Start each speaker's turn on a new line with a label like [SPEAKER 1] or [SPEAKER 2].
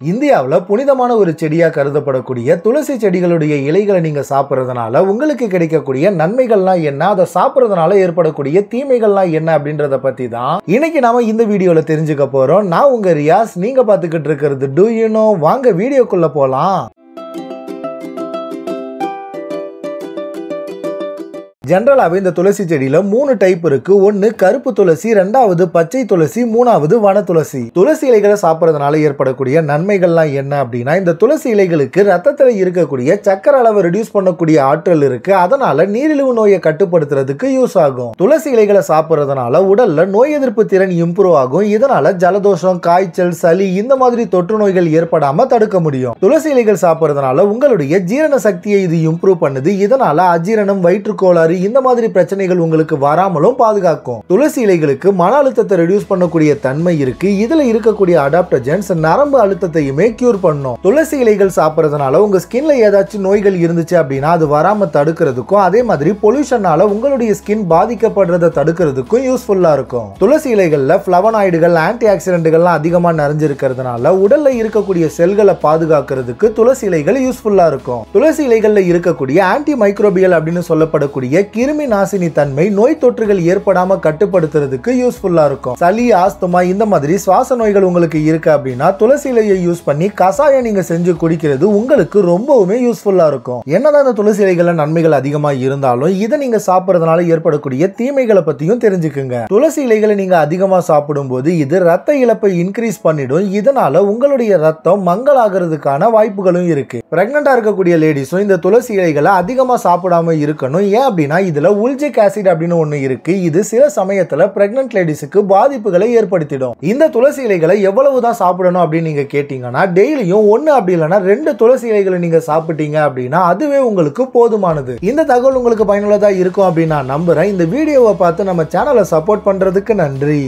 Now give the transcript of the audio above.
[SPEAKER 1] இந்தியாவுல புனிதமான ஒரு செடியா கருதப்படக்கூடிய துளசி செடிகளுடைய இலைகளை நீங்க சாப்பிடுறதுனால உங்களுக்கு கிடைக்கக்கூடிய நன்மைகள்லாம் என்ன, அதை சாப்பிடுறதுனால ஏற்படக்கூடிய தீமைகள்லாம் என்ன அப்படின்றத பத்தி தான் இன்னைக்கு நாம இந்த வீடியோல தெரிஞ்சுக்க போறோம். நான் உங்க ரியாஸ், நீங்க பாத்துக்கிட்டு இருக்கிறது டு யூ நோ. வாங்க வீடியோக்குள்ள போலாம். ஜெனரலாவே இந்த துளசி செடியில 3 டைப் இருக்கு. ஒன்னு கருப்பு துளசி, ரெண்டாவது பச்சை துளசி, மூணாவது வன துளசி. துளசி இலைகளை சாப்பிடுறதுனால ஏற்படக்கூடிய நன்மைகள்லாம் என்ன அப்படின்னா, இந்த துளசி இலைகளுக்கு ரத்தத்துல இருக்கக்கூடிய சக்கரை அளவை ரெடியூஸ் பண்ணக்கூடிய ஆற்றல் இருக்கு. அதனால நீரிழிவு நோயை கட்டுப்படுத்துறதுக்கு யூஸ் ஆகும். துளசி இலைகளை சாப்பிடுறதுனால உடல்ல நோய் எதிர்ப்பு திறன் இம்ப்ரூவ் ஆகும். இதனால ஜலதோஷம், காய்ச்சல், சளி இந்த மாதிரி தொற்று நோய்கள் ஏற்படாம தடுக்க முடியும். துளசி இலைகள் சாப்பிடுறதுனால உங்களுடைய ஜீரண சக்தியை இது இம்ப்ரூவ் பண்ணுது. இதனால அஜீரணம், வயிற்றுக்கோளாறு இந்த மாதிரி பிரச்சனைகள் உங்களுக்கு வராமலும் பாதுகாக்கும். துளசி இலைகளுக்கு மன அழுத்தத்தை ரெடியூஸ் பண்ணக்கூடிய தன்மை இருக்கு. இதுல இருக்கக்கூடிய அடாப்டஜன்ஸ் நரம்பு அழுத்தத்தையுமே கியூர் பண்ணும். துளசி இலைகள் சாப்பிடுறதுனால உங்க ஸ்கின்ல ஏதாச்சும் நோய்கள் இருந்துச்சு அப்படின்னா அது வராம தடுக்கிறதுக்கும், அதே மாதிரி பொல்யூஷனால உங்களுடைய ஸ்கின் பாதிக்கப்படுறதை தடுக்கிறதுக்கும் யூஸ்ஃபுல்லா இருக்கும். துளசி இலைகள்ல பிளவனாய்டுகள், ஆன்டி ஆக்சிடென்ட்கள்லாம் அதிகமா நிறைஞ்சிருக்கிறதுனால உடல்ல இருக்கக்கூடிய செல்களை பாதுகாக்கிறதுக்கு துளசி இலைகள் யூஸ்ஃபுல்லா இருக்கும். துளசி இலைகள்ல இருக்கக்கூடிய ஆன்டி மைக்ரோபியல் அப்படின்னு சொல்லப்படக்கூடிய கிருமி நாசினி தன்மை நோய் தொற்றுகள் ஏற்படாம கட்டுப்படுத்துறதுக்கு யூஸ்ஃபுல்லா இருக்கும். சளி, ஆஸ்துமா இந்த மாதிரி சுவாச நோய்கள் உங்களுக்கு இருக்கு அப்படின்னா துளசி இலையை யூஸ் பண்ணி கசாயம் நீங்க செஞ்சு குடிக்கிறது உங்களுக்கு ரொம்பவுமே யூஸ்ஃபுல்லா இருக்கும். என்னதான் இந்த துளசி இலைகள்ல நன்மைகள் அதிகமா இருந்தாலும் இதை நீங்க சாப்பிடுறதுனால ஏற்படக்கூடிய தீமைகளை பத்தியும் தெரிஞ்சுக்குங்க. துளசி இலைகளை நீங்க அதிகமா சாப்பிடும் போது இது ரத்த இழப்பை இன்க்ரீஸ் பண்ணிடும். இதனால உங்களுடைய ரத்தம் மங்கலாகிறதுக்கான வாய்ப்புகளும் இருக்கு. பிரெக்னண்டா இருக்கக்கூடிய லேடிஸும் இந்த துளசி இலைகளை அதிகமா சாப்பிடாம இருக்கணும். ஏன் அப்படின்னா இதுல உல்ஜிக் ஆசிட் அப்படின்னு ஒண்ணு இருக்கு. இது சில சமயத்துல பிரெக்னன்ட் லேடிஸ்க்கு பாதிப்புகளை ஏற்படுத்திடும். இந்த துளசி இலைகளை எவ்வளவுதான் சாப்பிடணும் அப்படின்னு நீங்க கேட்டீங்கன்னா, டெய்லியும் 1 அப்படி இல்லைன்னா 2 துளசி இலைகளை நீங்க சாப்பிட்டீங்க அப்படின்னா அதுவே உங்களுக்கு போதுமானது. இந்த தகவல் உங்களுக்கு பயனுள்ளதா இருக்கும் அப்படின்னு நான் நம்புறேன். இந்த வீடியோவை பார்த்து நம்ம சேனலை சப்போர்ட் பண்றதுக்கு நன்றி.